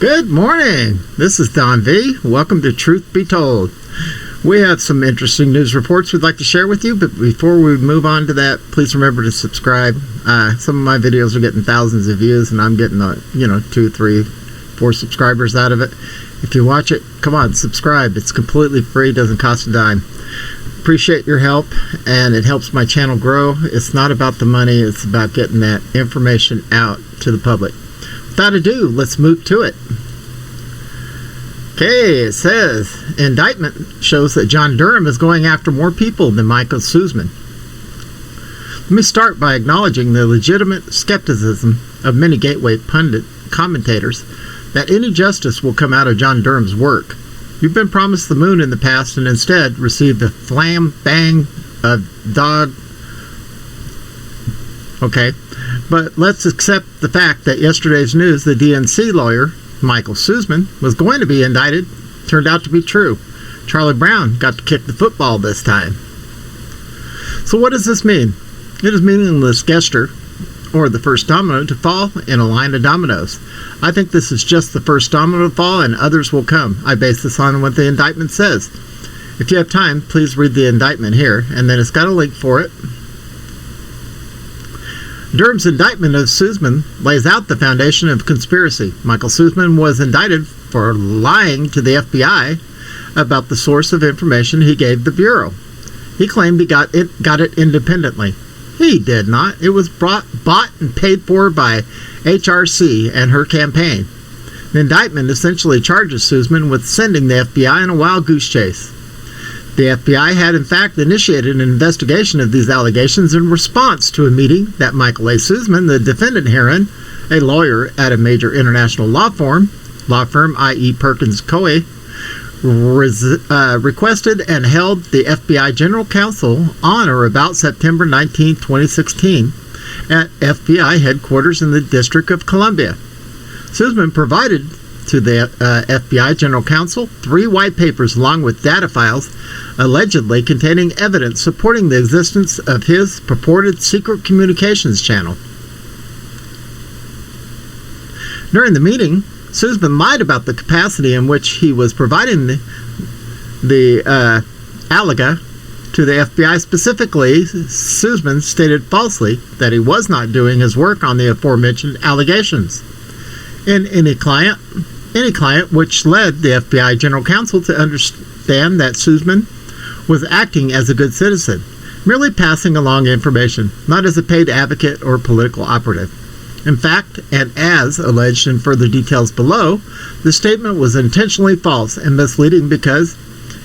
Good morning. This is Don V. Welcome to Truth Be Told. We have some interesting news reports we'd like to share with you, but before we move on to that, please remember to subscribe. Some of my videos are getting thousands of views, and I'm getting 2, 3, 4 subscribers out of it. If you watch it, come on, subscribe. It's completely free, doesn't cost a dime. Appreciate your help, and it helps my channel grow. It's not about the money, it's about getting that information out to the public. Without ado, let's move to it. Okay, it says, Indictment shows that John Durham is going after more people than Michael Sussmann. Let me start by acknowledging the legitimate skepticism of many Gateway Pundit commentators that any justice will come out of John Durham's work. You've been promised the moon in the past and instead received a flam bang of dog. Okay, but let's accept the fact that yesterday's news, the DNC lawyer, Michael Sussmann, was going to be indicted, turned out to be true. Charlie Brown got to kick the football this time. So what does this mean? It is meaningless gesture, or the first domino to fall in a line of dominoes. I think this is just the first domino to fall, and others will come. I base this on what the indictment says. If you have time, please read the indictment here, and then it's got a link for it. Durham's indictment of Sussmann lays out the foundation of conspiracy. Michael Sussmann was indicted for lying to the FBI about the source of information he gave the Bureau. He claimed he got it independently. He did not. It was bought and paid for by HRC and her campaign. The indictment essentially charges Sussmann with sending the FBI on a wild goose chase. The FBI had in fact initiated an investigation of these allegations in response to a meeting that Michael A. Sussmann, the defendant herein, a lawyer at a major international law firm, i.e. Perkins Coie, requested and held the FBI General Counsel on or about September 19, 2016 at FBI headquarters in the District of Columbia. Sussmann provided to the FBI General Counsel 3 white papers along with data files allegedly containing evidence supporting the existence of his purported secret communications channel. During the meeting, Sussmann lied about the capacity in which he was providing the allega to the FBI. Specifically, Sussmann stated falsely that he was not doing his work on the aforementioned allegations. In any client, which led the FBI General Counsel to understand that Sussmann was acting as a good citizen, merely passing along information, not as a paid advocate or political operative. In fact, and as alleged in further details below, the statement was intentionally false and misleading because,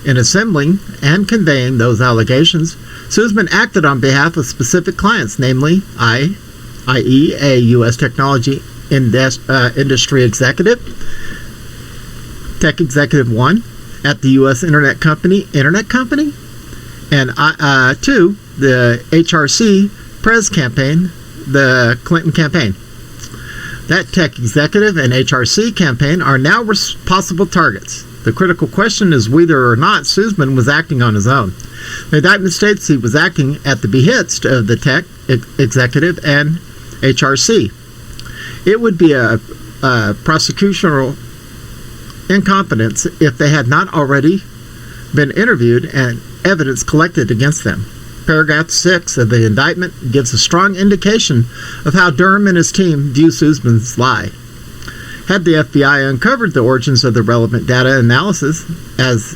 in assembling and conveying those allegations, Sussmann acted on behalf of specific clients, namely, i.e. a U.S. technology industry executive, Tech Executive 1, at the U.S. Internet Company, and 2, the HRC Prez campaign, the Clinton campaign. That Tech Executive and HRC campaign are now possible targets. The critical question is whether or not Sussmann was acting on his own. The indictment states he was acting at the behest of the Tech Executive and HRC. It would be a prosecutorial incompetence if they had not already been interviewed and evidence collected against them. Paragraph 6 of the indictment gives a strong indication of how Durham and his team view Sussmann's lie. Had the FBI uncovered the origins of the relevant data analysis, as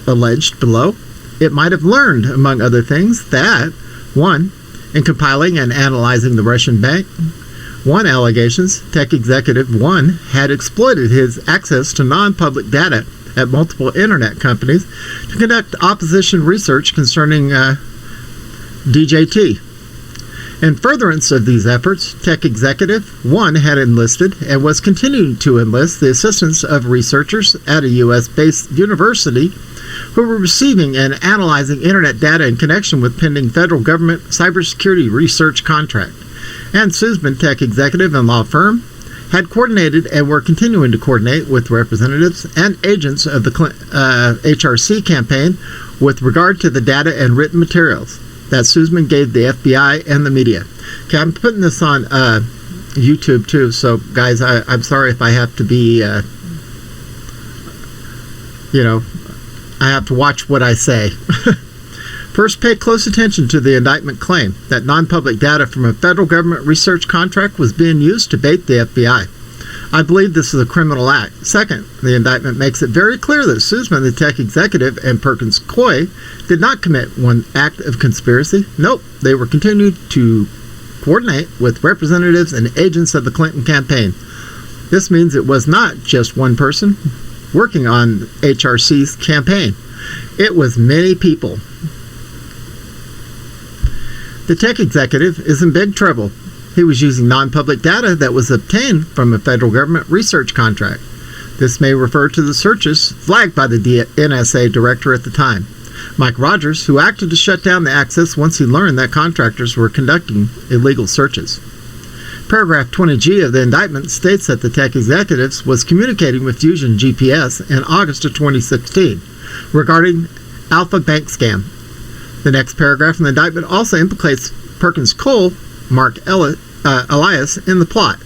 alleged below, it might have learned, among other things, that 1. In compiling and analyzing the Russian Bank 1 allegations, Tech Executive 1 had exploited his access to non-public data at multiple internet companies to conduct opposition research concerning DJT. In furtherance of these efforts, Tech Executive 1 had enlisted and was continuing to enlist the assistance of researchers at a U.S.-based university who were receiving and analyzing internet data in connection with pending federal government cybersecurity research contract. And Sussmann Tech Executive and law firm had coordinated and were continuing to coordinate with representatives and agents of the HRC campaign with regard to the data and written materials that Sussmann gave the FBI and the media. Okay, I'm putting this on YouTube too. So, guys, I'm sorry if I have to be, I have to watch what I say. First, pay close attention to the indictment claim that non-public data from a federal government research contract was being used to bait the FBI. I believe this is a criminal act. Second, the indictment makes it very clear that Sussmann, the tech executive, and Perkins Coie did not commit one act of conspiracy. Nope, they were continuing to coordinate with representatives and agents of the Clinton campaign. This means it was not just one person working on HRC's campaign. It was many people. The tech executive is in big trouble. He was using non-public data that was obtained from a federal government research contract. This may refer to the searches flagged by the NSA director at the time, Mike Rogers, who acted to shut down the access once he learned that contractors were conducting illegal searches. Paragraph 20G of the indictment states that the tech executives was communicating with Fusion GPS in August of 2016 regarding Alpha Bank scam. The next paragraph in the indictment also implicates Perkins Coie, Mark Elias, in the plot.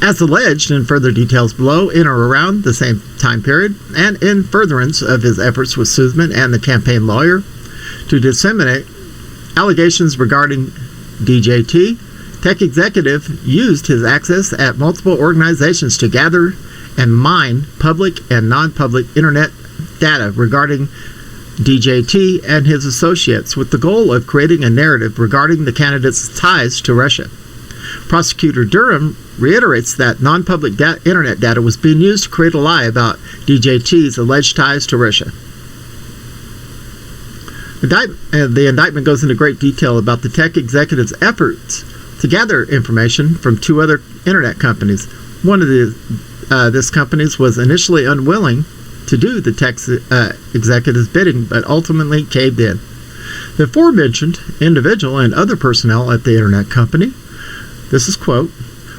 As alleged in further details below, in or around the same time period, and in furtherance of his efforts with Sussmann and the campaign lawyer to disseminate allegations regarding DJT, tech executive used his access at multiple organizations to gather and mine public and non-public internet data regarding DJT and his associates with the goal of creating a narrative regarding the candidate's ties to Russia. Prosecutor Durham reiterates that non-public internet data was being used to create a lie about DJT's alleged ties to Russia. The indictment goes into great detail about the tech executive's efforts to gather information from two other internet companies. One of this companies was initially unwilling to do the tech executive's bidding, but ultimately caved in. The aforementioned individual and other personnel at the internet company, this is quote,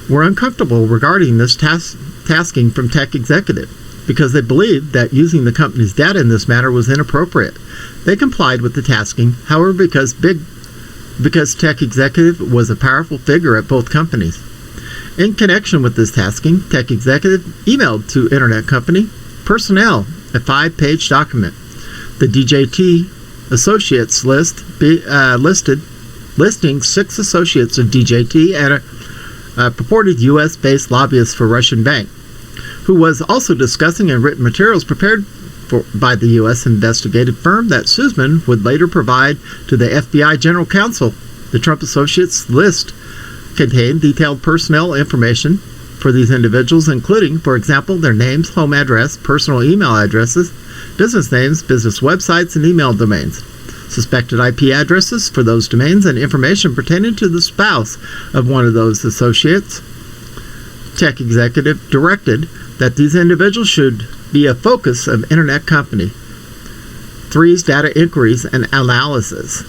were uncomfortable regarding this tasking from tech executive because they believed that using the company's data in this matter was inappropriate. They complied with the tasking, however, because tech executive was a powerful figure at both companies. In connection with this tasking, tech executive emailed to internet company personnel a 5-page document. The DJT associates list listing 6 associates of DJT and a purported U.S.-based lobbyist for Russian bank, who was also discussing in written materials prepared by the U.S. investigative firm that Sussmann would later provide to the FBI General Counsel. The Trump associates list contained detailed personnel information for these individuals, including, for example, their names, home address, personal email addresses, business names, business websites, and email domains, suspected IP addresses for those domains, and information pertaining to the spouse of one of those associates. Tech executive directed that these individuals should be a focus of internet company 3's data inquiries and analysis.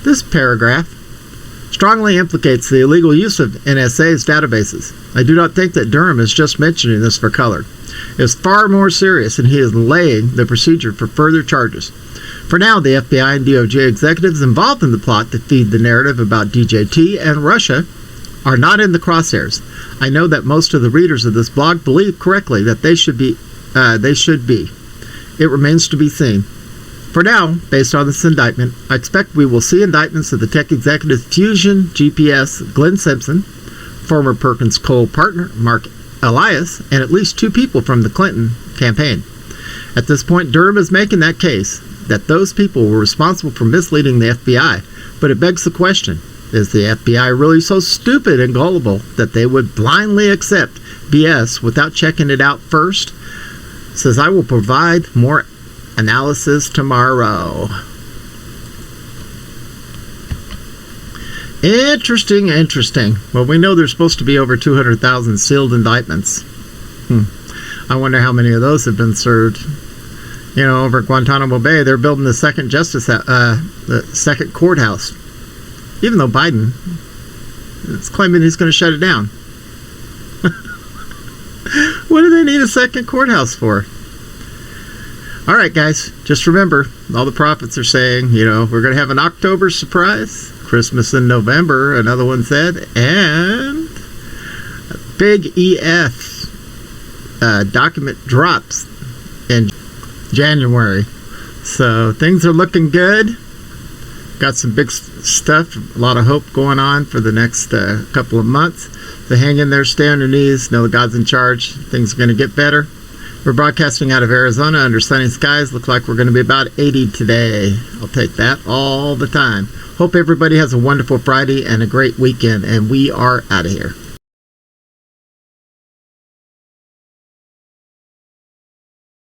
This paragraph strongly implicates the illegal use of NSA's databases. I do not think that Durham is just mentioning this for color. It is far more serious, and he is laying the procedure for further charges. For now, the FBI and DOJ executives involved in the plot to feed the narrative about DJT and Russia are not in the crosshairs. I know that most of the readers of this blog believe correctly that they should be. It remains to be seen. For now, based on this indictment, I expect we will see indictments of the tech executive Fusion GPS Glenn Simpson, former Perkins Coie partner Mark Elias, and at least 2 people from the Clinton campaign. At this point, Durham is making that case that those people were responsible for misleading the FBI, but it begs the question, is the FBI really so stupid and gullible that they would blindly accept BS without checking it out first? Says, I will provide more analysis tomorrow. Interesting. Well, we know there's supposed to be over 200,000 sealed indictments. I wonder how many of those have been served. You know, over at Guantanamo Bay, they're building the second the second courthouse. Even though Biden is claiming he's going to shut it down. What do they need a second courthouse for? All right, guys, just remember, all the prophets are saying, you know, we're going to have an October surprise. Christmas in November, another one said, and big EF document drops in January. So things are looking good. Got some big stuff, a lot of hope going on for the next couple of months. So hang in there, stay on your knees, know that God's in charge. Things are going to get better. We're broadcasting out of Arizona under sunny skies. Look like we're going to be about 80 today. I'll take that all the time. Hope everybody has a wonderful Friday and a great weekend, and we are out of here.